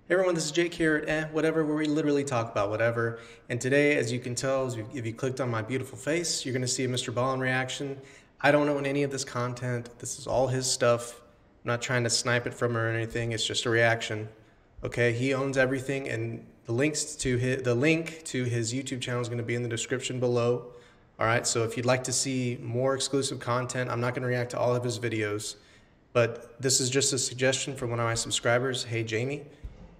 Hey everyone, this is Jake here at Whatever, where we literally talk about whatever. And today, as you can tell, if you clicked on my beautiful face, you're going to see a Mr. Ballen reaction. I don't own any of this content. This is all his stuff. I'm not trying to snipe it from him or anything. It's just a reaction. Okay, he owns everything, and the link to his YouTube channel is going to be in the description below. All right, so if you'd like to see more exclusive content, I'm not going to react to all of his videos, but this is just a suggestion from one of my subscribers. Hey Jamie.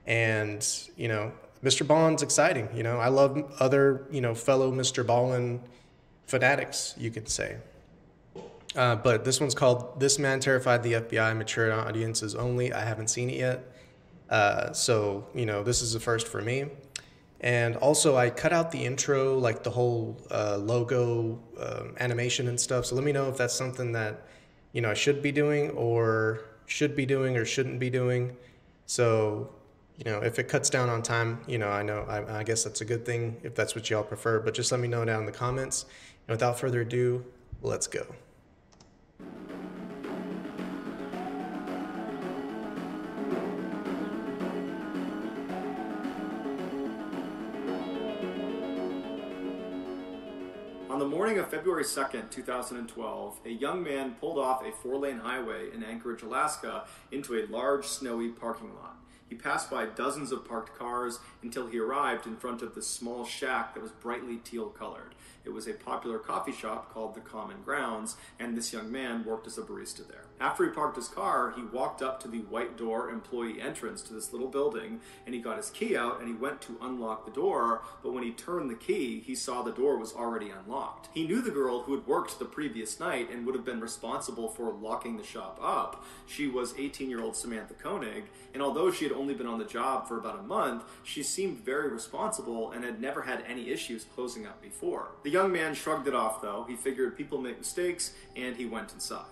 And, Mr. Ballen's exciting. I love other, fellow Mr. Ballen fanatics, you could say. But this one's called This Man Terrified the FBI, mature audiences only. I haven't seen it yet. This is the first for me. And also, I cut out the intro, like the whole logo animation and stuff. So let me know if that's something that, I should be doing or shouldn't be doing. So, if it cuts down on time, I guess that's a good thing if that's what y'all prefer, but just let me know down in the comments. And without further ado, let's go. On the morning of February 2nd, 2012, a young man pulled off a four-lane highway in Anchorage, Alaska into a large, snowy parking lot. He passed by dozens of parked cars until he arrived in front of this small shack that was brightly teal-colored. It was a popular coffee shop called the Common Grounds, and this young man worked as a barista there. After he parked his car, he walked up to the white door employee entrance to this little building, and he got his key out and he went to unlock the door, but when he turned the key, he saw the door was already unlocked. He knew the girl who had worked the previous night and would have been responsible for locking the shop up. She was 18-year-old Samantha Koenig, and although she had only been on the job for about a month, she seemed very responsible and had never had any issues closing up before. The young man shrugged it off though. He figured people make mistakes, and he went inside.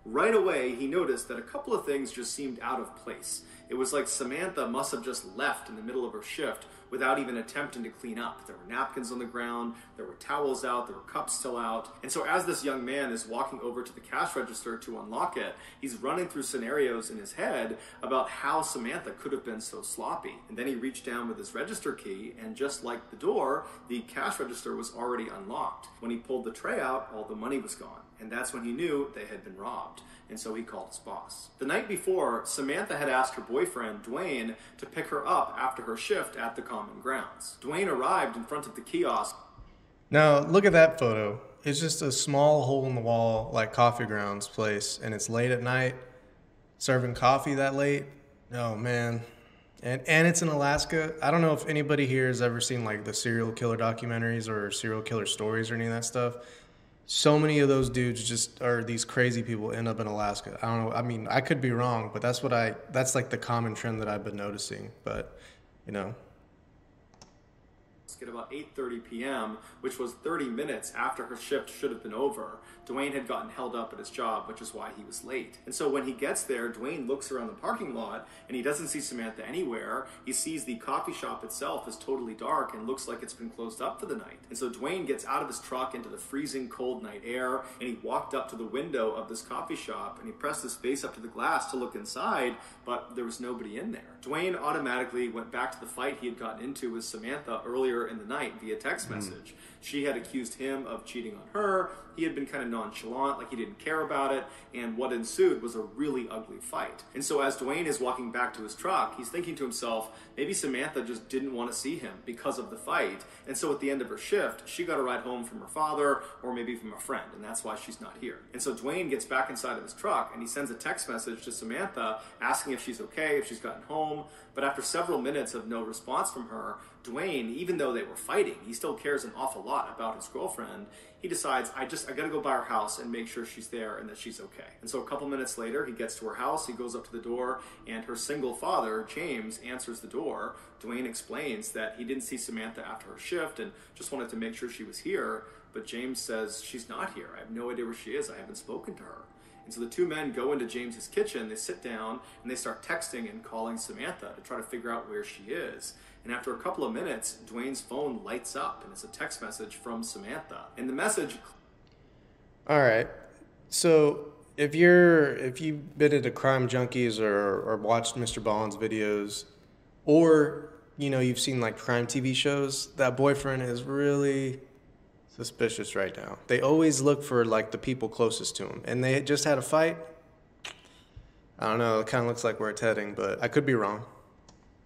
Right away, he noticed that a couple of things just seemed out of place. It was like Samantha must have just left in the middle of her shift without even attempting to clean up. There were napkins on the ground, there were towels out, there were cups still out. And so as this young man is walking over to the cash register to unlock it, he's running through scenarios in his head about how Samantha could have been so sloppy. And then he reached down with his register key, and just like the door, the cash register was already unlocked. When he pulled the tray out, all the money was gone. And that's when he knew they had been robbed. And so he called his boss. The night before, Samantha had asked her boyfriend, Dwayne, to pick her up after her shift at the Common Grounds. Dwayne arrived in front of the kiosk. Now, look at that photo. It's just a small hole in the wall, like Coffee Grounds place, and it's late at night, serving coffee that late. Oh, man. And it's in Alaska. I don't know if anybody here has ever seen, like, the serial killer documentaries or serial killer stories or any of that stuff. So many of those dudes just are these crazy people end up in Alaska. I don't know. I mean, I could be wrong, but that's like the common trend that I've been noticing. But, At about 8:30 p.m., which was 30 minutes after her shift should have been over. Dwayne had gotten held up at his job, which is why he was late. And so when he gets there, Dwayne looks around the parking lot and he doesn't see Samantha anywhere. He sees the coffee shop itself is totally dark and looks like it's been closed up for the night. And so Dwayne gets out of his truck into the freezing cold night air, and he walked up to the window of this coffee shop and he pressed his face up to the glass to look inside, but there was nobody in there. Dwayne automatically went back to the fight he had gotten into with Samantha earlier in the night via text message. She had accused him of cheating on her. He had been kind of nonchalant, like he didn't care about it, and what ensued was a really ugly fight. And so as Dwayne is walking back to his truck, he's thinking to himself, maybe Samantha just didn't want to see him because of the fight, and so at the end of her shift, she got a ride home from her father, or maybe from a friend, and that's why she's not here. And so Dwayne gets back inside of his truck, and he sends a text message to Samantha asking if she's okay, if she's gotten home, but after several minutes of no response from her, Dwayne, even though they were fighting, he still cares an awful lot about his girlfriend. He decides, I gotta go by her house and make sure she's there and that she's okay. And so a couple minutes later, he gets to her house, he goes up to the door, and her single father, James, answers the door. Dwayne explains that he didn't see Samantha after her shift and just wanted to make sure she was here, but James says, she's not here. I have no idea where she is. I haven't spoken to her. And so the two men go into James's kitchen, they sit down, and they start texting and calling Samantha to try to figure out where she is. And after a couple of minutes, Dwayne's phone lights up, and it's a text message from Samantha. And the message... All right. So if you've been into Crime Junkies or watched Mr. Ballen's videos, Or, you know, you've seen like crime TV shows. That boyfriend is really suspicious right now. They always look for like the people closest to him. And they just had a fight. I don't know. It kind of looks like where it's heading, but I could be wrong.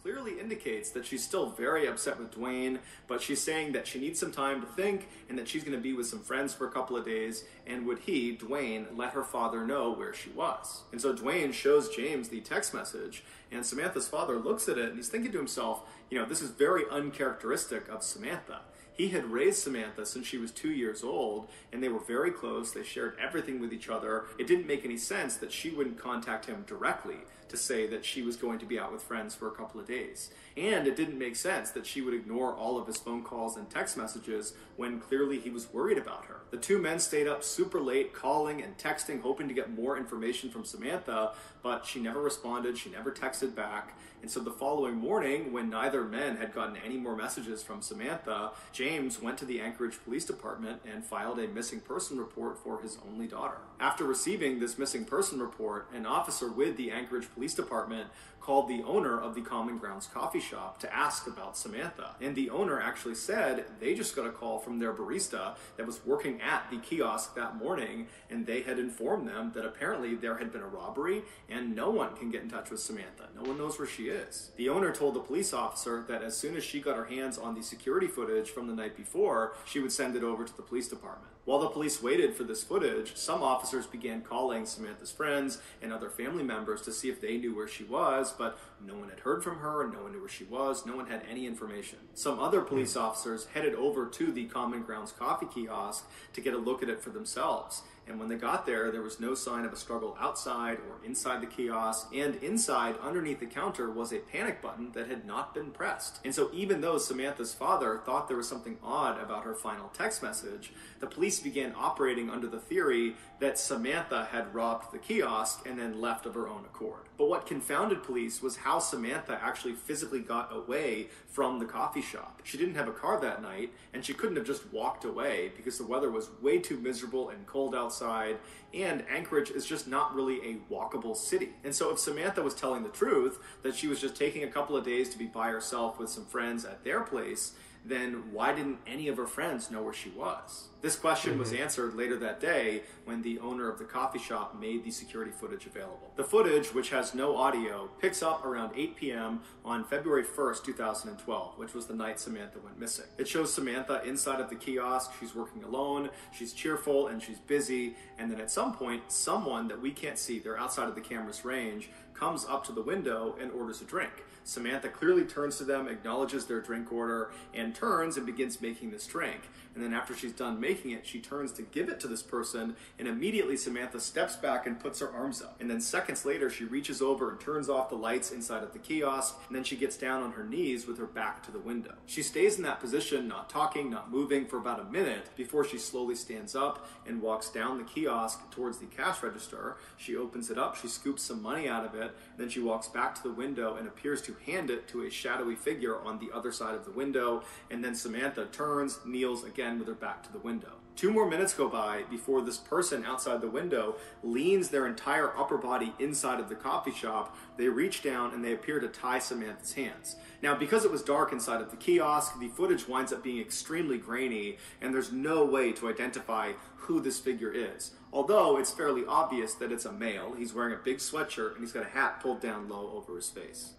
Clearly indicates that she's still very upset with Dwayne, but she's saying that she needs some time to think and that she's going to be with some friends for a couple of days, and would he, Dwayne, let her father know where she was. And so Dwayne shows James the text message, and Samantha's father looks at it and he's thinking to himself, you know, this is very uncharacteristic of Samantha. He had raised Samantha since she was 2 years old, and they were very close. They shared everything with each other. It didn't make any sense that she wouldn't contact him directly to say that she was going to be out with friends for a couple of days. And it didn't make sense that she would ignore all of his phone calls and text messages when clearly he was worried about her. The two men stayed up super late, calling and texting, hoping to get more information from Samantha, but she never responded, she never texted back. And so the following morning, when neither man had gotten any more messages from Samantha, James went to the Anchorage Police Department and filed a missing person report for his only daughter. After receiving this missing person report, an officer with the Anchorage Police Department called the owner of the Common Grounds coffee shop to ask about Samantha. And the owner actually said they just got a call from their barista that was working at the kiosk that morning, and they had informed them that apparently there had been a robbery and no one can get in touch with Samantha. No one knows where she is. The owner told the police officer that as soon as she got her hands on the security footage from the night before, she would send it over to the police department. While the police waited for this footage, some officers began calling Samantha's friends and other family members to see if they knew where she was, but no one had heard from her, no one knew where she was, no one had any information. Some other police officers headed over to the Common Grounds coffee kiosk to get a look at it for themselves. And when they got there, there was no sign of a struggle outside or inside the kiosk, and inside, underneath the counter, was a panic button that had not been pressed. And so even though Samantha's father thought there was something odd about her final text message, the police began operating under the theory that Samantha had robbed the kiosk and then left of her own accord. But what confounded police was how Samantha actually physically got away from the coffee shop. She didn't have a car that night, and she couldn't have just walked away because the weather was way too miserable and cold outside, and Anchorage is just not really a walkable city. And so if Samantha was telling the truth, that she was just taking a couple of days to be by herself with some friends at their place, then why didn't any of her friends know where she was? This question was answered later that day when the owner of the coffee shop made the security footage available. The footage, which has no audio, picks up around 8 p.m. on February 1st, 2012, which was the night Samantha went missing. It shows Samantha inside of the kiosk. She's working alone, she's cheerful, and she's busy, and then at some point, someone that we can't see, they're outside of the camera's range, comes up to the window and orders a drink. Samantha clearly turns to them, acknowledges their drink order, and turns and begins making this drink. And then after she's done making it, she turns to give it to this person, and immediately Samantha steps back and puts her arms up. And then seconds later, she reaches over and turns off the lights inside of the kiosk, and then she gets down on her knees with her back to the window. She stays in that position, not talking, not moving, for about a minute before she slowly stands up and walks down the kiosk towards the cash register. She opens it up, she scoops some money out of it, and then she walks back to the window and appears to hand it to a shadowy figure on the other side of the window, and then Samantha turns, kneels again with her back to the window. 2 more minutes go by before this person outside the window leans their entire upper body inside of the coffee shop. They reach down and they appear to tie Samantha's hands. Now, because it was dark inside of the kiosk, the footage winds up being extremely grainy, and there's no way to identify who this figure is. Although it's fairly obvious that it's a male. He's wearing a big sweatshirt and he's got a hat pulled down low over his face.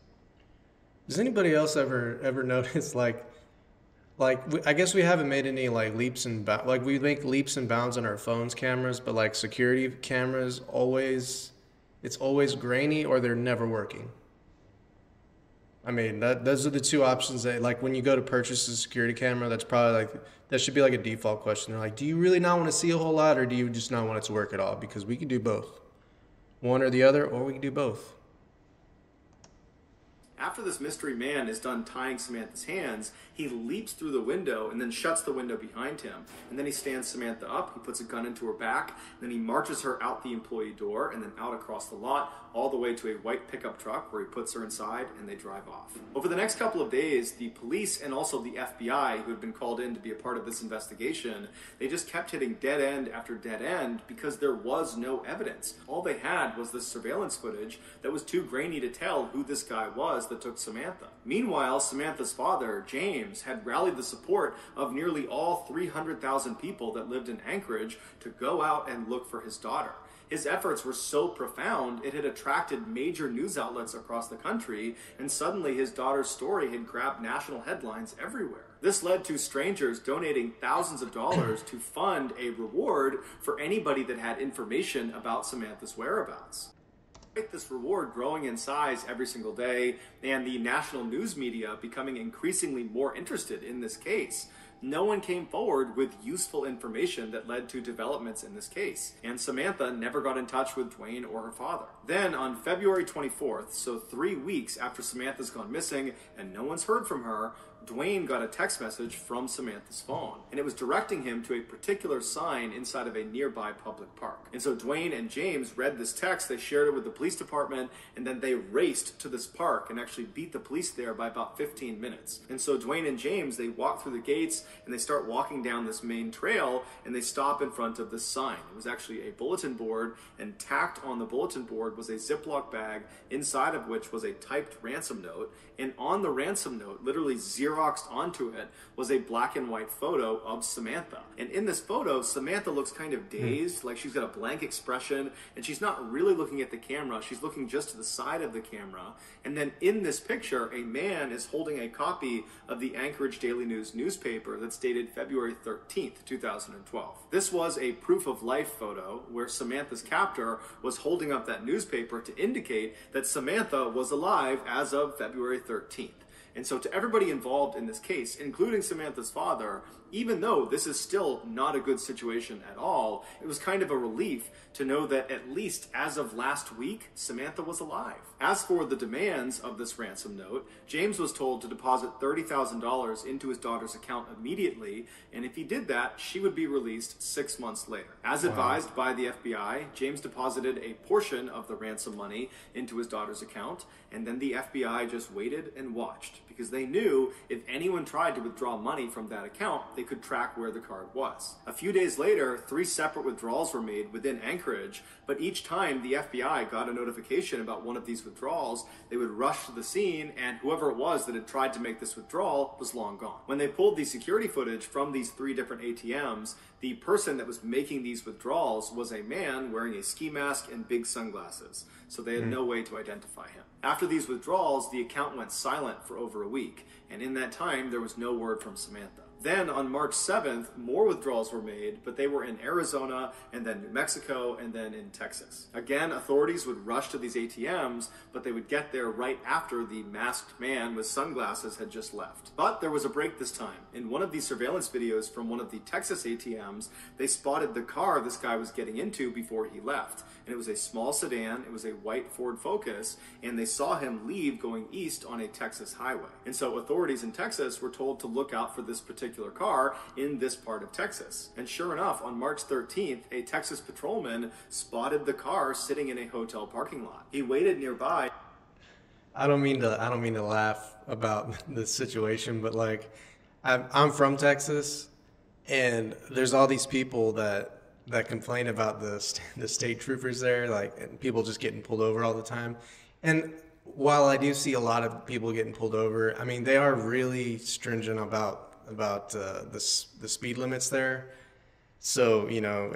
Does anybody else ever notice I guess we haven't made any like leaps and bounds. Like we make leaps and bounds on our phones cameras, but like security cameras it's always grainy or they're never working. I mean, those are the two options that, like, when you go to purchase a security camera, that's probably like, that should be like a default question. They're like, do you really not want to see a whole lot, or do you just not want it to work at all? Because we can do both. One or the other, or we can do both. After this mystery man is done tying Samantha's hands, he leaps through the window and then shuts the window behind him. And then he stands Samantha up, he puts a gun into her back, then he marches her out the employee door and then out across the lot, all the way to a white pickup truck where he puts her inside and they drive off. Over the next couple of days, the police and also the FBI, who had been called in to be a part of this investigation, they just kept hitting dead end after dead end because there was no evidence. All they had was this surveillance footage that was too grainy to tell who this guy was that took Samantha. Meanwhile, Samantha's father, James, had rallied the support of nearly all 300,000 people that lived in Anchorage to go out and look for his daughter. His efforts were so profound, it had attracted major news outlets across the country, and suddenly his daughter's story had grabbed national headlines everywhere. This led to strangers donating thousands of dollars to fund a reward for anybody that had information about Samantha's whereabouts. This reward growing in size every single day, and the national news media becoming increasingly more interested in this case, no one came forward with useful information that led to developments in this case, and Samantha never got in touch with Dwayne or her father. Then on February 24th, so 3 weeks after Samantha's gone missing and no one's heard from her, Dwayne got a text message from Samantha's phone, and it was directing him to a particular sign inside of a nearby public park. And so Dwayne and James read this text, they shared it with the police department, and then they raced to this park and actually beat the police there by about 15 minutes. And so Dwayne and James, they walk through the gates and they start walking down this main trail, and they stop in front of this sign. It was actually a bulletin board, and tacked on the bulletin board was a Ziploc bag, inside of which was a typed ransom note, and on the ransom note, literally Xeroxed onto it, was a black and white photo of Samantha. And in this photo, Samantha looks kind of dazed, like she's got a blank expression, and she's not really looking at the camera, she's looking just to the side of the camera. And then in this picture, a man is holding a copy of the Anchorage Daily News newspaper that's dated February 13th, 2012. This was a proof of life photo where Samantha's captor was holding up that newspaper to indicate that Samantha was alive as of February 13th. And so to everybody involved in this case, including Samantha's father, even though this is still not a good situation at all, it was kind of a relief to know that at least as of last week, Samantha was alive. As for the demands of this ransom note, James was told to deposit $30,000 into his daughter's account immediately, and if he did that, she would be released 6 months later. As advised by the FBI, James deposited a portion of the ransom money into his daughter's account, and then the FBI just waited and watched, because they knew if anyone tried to withdraw money from that account, they could track where the card was. A few days later, 3 separate withdrawals were made within Anchorage, but each time the FBI got a notification about one of these withdrawals, they would rush to the scene, and whoever it was that had tried to make this withdrawal was long gone. When they pulled the security footage from these 3 different ATMs, the person that was making these withdrawals was a man wearing a ski mask and big sunglasses, so they had no way to identify him. After these withdrawals, the account went silent for over a week, and in that time, there was no word from Samantha. Then on March 7th, more withdrawals were made, but they were in Arizona, and then New Mexico, and then in Texas. Again, authorities would rush to these ATMs, but they would get there right after the masked man with sunglasses had just left. But there was a break this time. In one of these surveillance videos from one of the Texas ATMs, they spotted the car this guy was getting into before he left. And it was a small sedan, it was a white Ford Focus, and they saw him leave going east on a Texas highway. And so authorities in Texas were told to look out for this particular car in this part of Texas. And sure enough, on March 13th, a Texas patrolman spotted the car sitting in a hotel parking lot. He waited nearby. I don't mean to laugh about this situation, but like, I'm from Texas, and there's all these people that complain about the state troopers there, like, and people just getting pulled over all the time. And while I do see a lot of people getting pulled over, I mean, they are really stringent about the speed limits there. So, you know,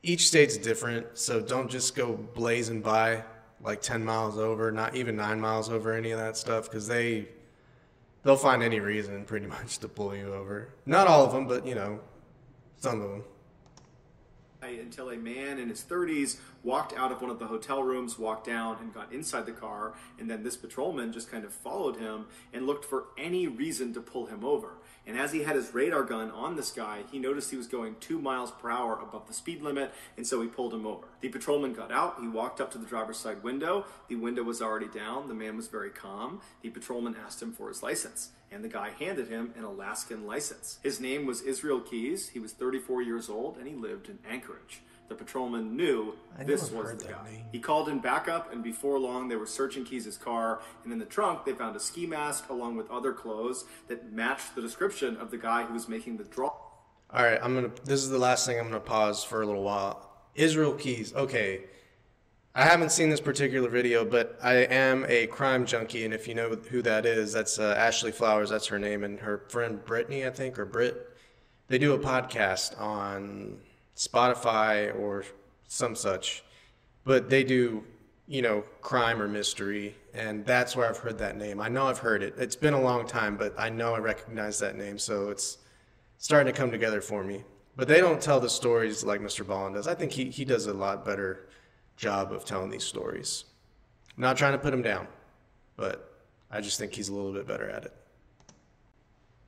each state's different, so don't just go blazing by like 10 miles over, not even 9 miles over, any of that stuff, because they'll find any reason pretty much to pull you over. Not all of them, but, you know, some of them. Until a man in his 30s walked out of one of the hotel rooms, walked down and got inside the car, and then this patrolman just kind of followed him and looked for any reason to pull him over. And as he had his radar gun on this guy, he noticed he was going 2 miles per hour above the speed limit, and so he pulled him over. The patrolman got out, he walked up to the driver's side window, the window was already down, the man was very calm. The patrolman asked him for his license, and the guy handed him an Alaskan license. His name was Israel Keys, he was 34 years old, and he lived in Anchorage. The patrolman knew this was the guy. He called in backup, and before long they were searching Keys' car, and in the trunk they found a ski mask along with other clothes that matched the description of the guy who was making the draw. All right, this is the last thing I'm gonna pause for a little while. Israel Keys, okay. I haven't seen this particular video, but I am a crime junkie, and if you know who that is, that's Ashley Flowers. That's her name, and her friend Brittany, I think, or Britt. They do a podcast on Spotify or some such, but they do, crime or mystery, and that's where I've heard that name. I know I've heard it. It's been a long time, but I know I recognize that name, so it's starting to come together for me. But they don't tell the stories like Mr. Ballen does. I think he does a lot better job of telling these stories. I'm not trying to put him down, but I just think he's a little bit better at it.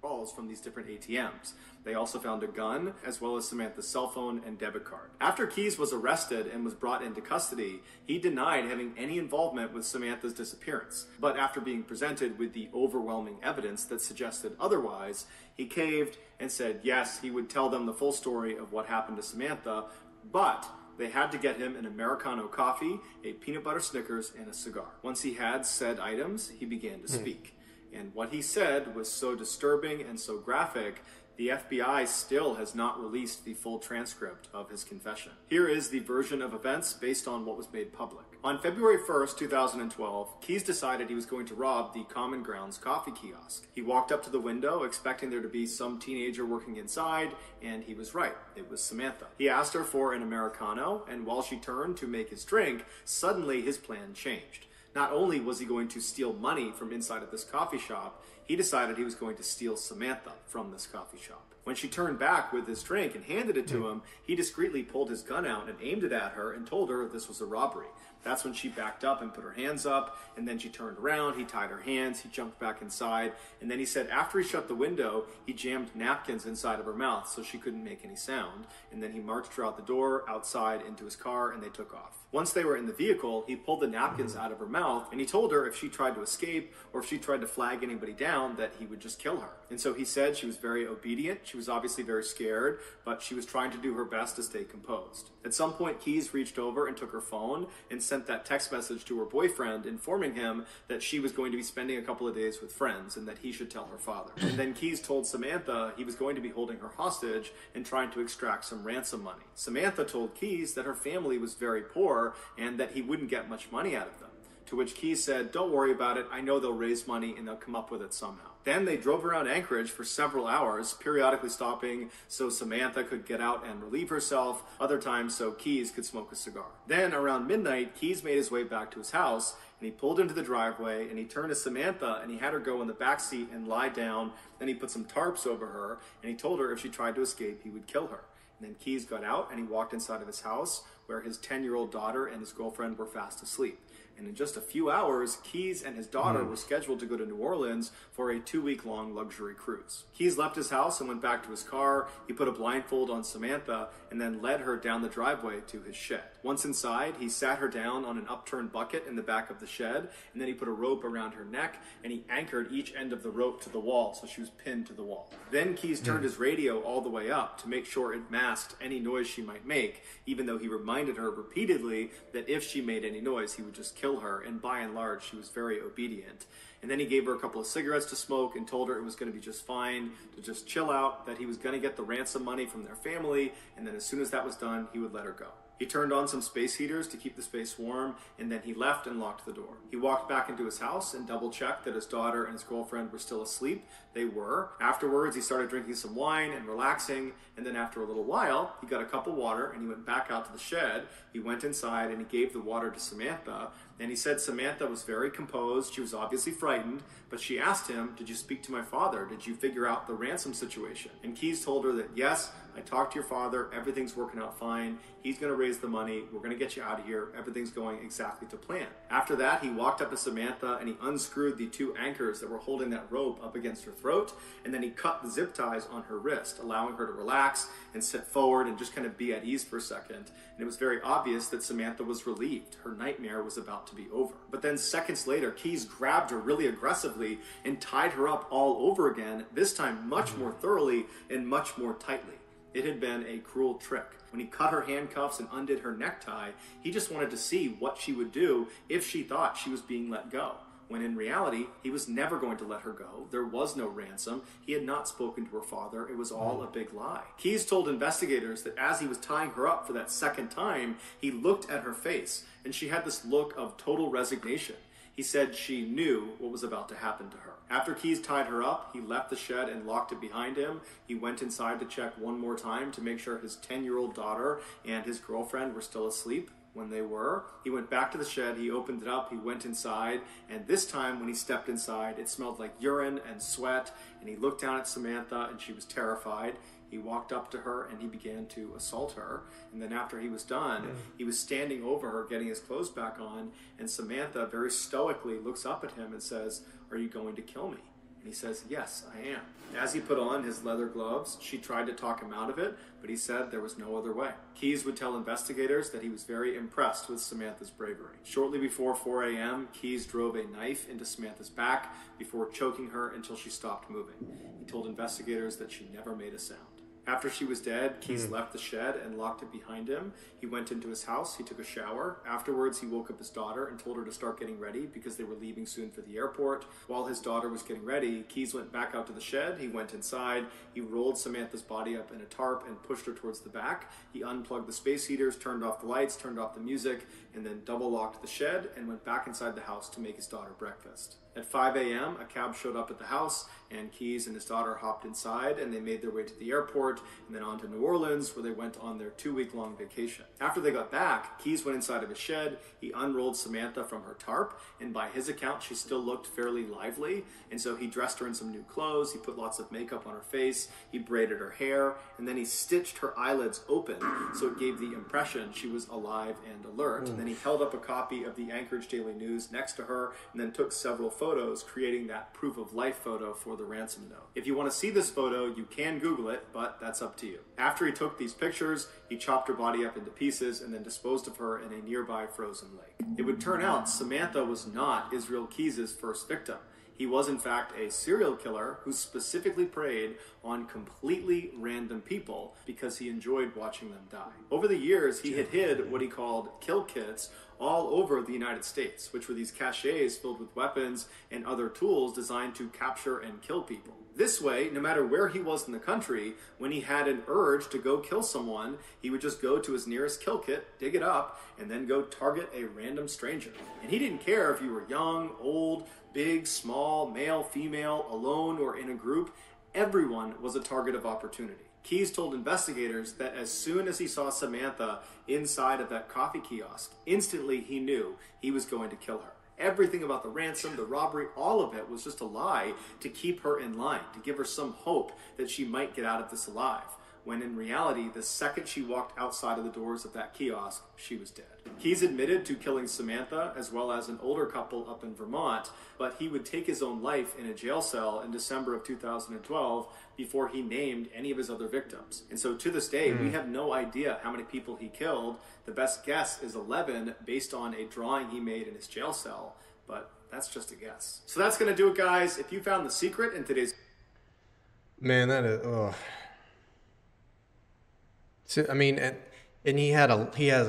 Calls from these different ATMs. They also found a gun, as well as Samantha's cell phone and debit card. After Keyes was arrested and was brought into custody, he denied having any involvement with Samantha's disappearance. But after being presented with the overwhelming evidence that suggested otherwise, he caved and said yes, he would tell them the full story of what happened to Samantha, but they had to get him an Americano coffee, a peanut butter Snickers, and a cigar. Once he had said items, he began to speak. And what he said was so disturbing and so graphic, the FBI still has not released the full transcript of his confession. Here is the version of events based on what was made public. On February 1st, 2012, Keyes decided he was going to rob the Common Grounds coffee kiosk. He walked up to the window expecting there to be some teenager working inside, and he was right. It was Samantha. He asked her for an Americano, and while she turned to make his drink, suddenly his plan changed. Not only was he going to steal money from inside of this coffee shop, he decided he was going to steal Samantha from this coffee shop. When she turned back with his drink and handed it to him, he discreetly pulled his gun out and aimed it at her and told her this was a robbery. That's when she backed up and put her hands up, and then she turned around, he tied her hands, he jumped back inside, and then he said after he shut the window, he jammed napkins inside of her mouth so she couldn't make any sound, and then he marched her out the door, outside, into his car, and they took off. Once they were in the vehicle, he pulled the napkins out of her mouth, and he told her if she tried to escape, or if she tried to flag anybody down, that he would just kill her. And so he said she was very obedient, she was obviously very scared, but she was trying to do her best to stay composed. At some point, Keyes reached over and took her phone and sent that text message to her boyfriend informing him that she was going to be spending a couple of days with friends and that he should tell her father. And then Keyes told Samantha he was going to be holding her hostage and trying to extract some ransom money. Samantha told Keyes that her family was very poor and that he wouldn't get much money out of them. To which Keyes said, "Don't worry about it, I know they'll raise money and they'll come up with it somehow." Then they drove around Anchorage for several hours, periodically stopping so Samantha could get out and relieve herself, other times so Keyes could smoke a cigar. Then around midnight, Keyes made his way back to his house, and he pulled into the driveway, and he turned to Samantha, and he had her go in the back seat and lie down. Then he put some tarps over her, and he told her if she tried to escape, he would kill her. And then Keyes got out, and he walked inside of his house, where his 10-year-old daughter and his girlfriend were fast asleep. And in just a few hours, Keyes and his daughter were scheduled to go to New Orleans for a 2-week-long luxury cruise. Keyes left his house and went back to his car. He put a blindfold on Samantha and then led her down the driveway to his shed. Once inside, he sat her down on an upturned bucket in the back of the shed, and then he put a rope around her neck, and he anchored each end of the rope to the wall so she was pinned to the wall. Then Keyes turned his radio all the way up to make sure it masked any noise she might make, even though he reminded her repeatedly that if she made any noise, he would just kill her, and by and large, she was very obedient. And then he gave her a couple of cigarettes to smoke and told her it was going to be just fine, to just chill out, that he was going to get the ransom money from their family, and then as soon as that was done, he would let her go. He turned on some space heaters to keep the space warm, and then he left and locked the door. He walked back into his house and double-checked that his daughter and his girlfriend were still asleep. They were. Afterwards, he started drinking some wine and relaxing, and then after a little while, he got a cup of water and he went back out to the shed. He went inside and he gave the water to Samantha, and he said Samantha was very composed. She was obviously frightened, but she asked him, "Did you speak to my father? Did you figure out the ransom situation?" And Keyes told her that, "Yes, I talked to your father. Everything's working out fine. He's going to raise the money. We're going to get you out of here. Everything's going exactly to plan." After that, he walked up to Samantha and he unscrewed the 2 anchors that were holding that rope up against her throat, and then he cut the zip ties on her wrist, allowing her to relax and sit forward and just kind of be at ease for a second. And it was very obvious that Samantha was relieved. Her nightmare was about to be over. But then seconds later, Keyes grabbed her really aggressively and tied her up all over again, this time much more thoroughly and much more tightly. It had been a cruel trick. When he cut her handcuffs and undid her necktie, he just wanted to see what she would do if she thought she was being let go. when in reality, he was never going to let her go. There was no ransom. He had not spoken to her father. It was all a big lie. Keyes told investigators that as he was tying her up for that second time, he looked at her face, and she had this look of total resignation. He said she knew what was about to happen to her. After Keyes tied her up, he left the shed and locked it behind him. He went inside to check one more time to make sure his 10-year-old daughter and his girlfriend were still asleep. When they were, he went back to the shed, he opened it up, he went inside, and this time when he stepped inside, it smelled like urine and sweat, and he looked down at Samantha and she was terrified. He walked up to her and he began to assault her. And then after he was done, he was standing over her, getting his clothes back on. And Samantha very stoically looks up at him and says, "Are you going to kill me?" And he says, "Yes, I am." As he put on his leather gloves, she tried to talk him out of it, but he said there was no other way. Keyes would tell investigators that he was very impressed with Samantha's bravery. Shortly before 4 a.m., Keyes drove a knife into Samantha's back before choking her until she stopped moving. He told investigators that she never made a sound. After she was dead, Keyes left the shed and locked it behind him. He went into his house, he took a shower. Afterwards, he woke up his daughter and told her to start getting ready because they were leaving soon for the airport. While his daughter was getting ready, Keyes went back out to the shed, he went inside, he rolled Samantha's body up in a tarp and pushed her towards the back. He unplugged the space heaters, turned off the lights, turned off the music, and then double locked the shed and went back inside the house to make his daughter breakfast. At 5 a.m., a cab showed up at the house, and Keyes and his daughter hopped inside, and they made their way to the airport, and then on to New Orleans, where they went on their 2-week-long vacation. After they got back, Keyes went inside of his shed, he unrolled Samantha from her tarp, and by his account, she still looked fairly lively, and so he dressed her in some new clothes, he put lots of makeup on her face, he braided her hair, and then he stitched her eyelids open, so it gave the impression she was alive and alert. And then he held up a copy of the Anchorage Daily News next to her, and then took several photos, creating that proof of life photo for the ransom note. If you want to see this photo, you can Google it, but that's up to you. After he took these pictures, he chopped her body up into pieces and then disposed of her in a nearby frozen lake. It would turn out Samantha was not Israel Keyes' first victim. He was in fact a serial killer who specifically preyed on completely random people because he enjoyed watching them die. Over the years, he had hid what he called kill kits all over the United States, which were these caches filled with weapons and other tools designed to capture and kill people. This way, no matter where he was in the country, when he had an urge to go kill someone, he would just go to his nearest kill kit, dig it up, and then go target a random stranger. And he didn't care if you were young, old, big, small, male, female, alone, or in a group. Everyone was a target of opportunity. Keyes told investigators that as soon as he saw Samantha inside of that coffee kiosk, instantly he knew he was going to kill her. Everything about the ransom, the robbery, all of it was just a lie to keep her in line, to give her some hope that she might get out of this alive. When in reality, the second she walked outside of the doors of that kiosk, she was dead. Keyes admitted to killing Samantha as well as an older couple up in Vermont, but he would take his own life in a jail cell in December of 2012 before he named any of his other victims. And so to this day, we have no idea how many people he killed. The best guess is 11 based on a drawing he made in his jail cell, but that's just a guess. So that's going to do it, guys. If you found the secret in today's... Man, that is... Oh. So, I mean, and he has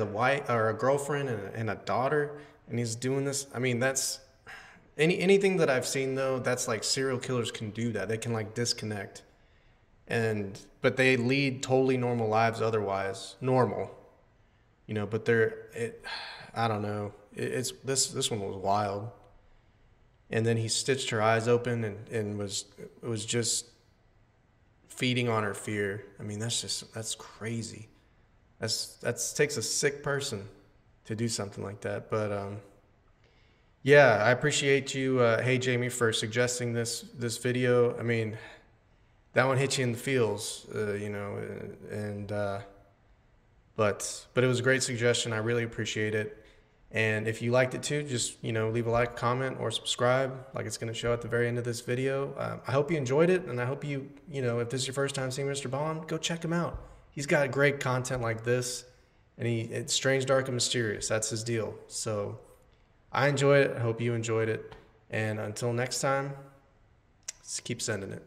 a wife or a girlfriend and a daughter, and he's doing this. I mean, that's anything that I've seen though. That's like serial killers can do that. They can like disconnect, but they lead totally normal lives otherwise, normal, you know. But I don't know. This one was wild. And then he stitched her eyes open and was just feeding on her fear. I mean, that's crazy. That takes a sick person to do something like that. But yeah, I appreciate you, Hey Jamie, for suggesting this video. I mean, that one hit you in the feels, you know, and but it was a great suggestion. I really appreciate it. And if you liked it too, just, you know, leave a like, comment, or subscribe, like it's going to show at the very end of this video. I hope you enjoyed it, and I hope you know, if this is your first time seeing Mr. Ballen, go check him out. He's got great content like this, and it's strange, dark, and mysterious. That's his deal. So I enjoyed it. I hope you enjoyed it. And until next time, just keep sending it.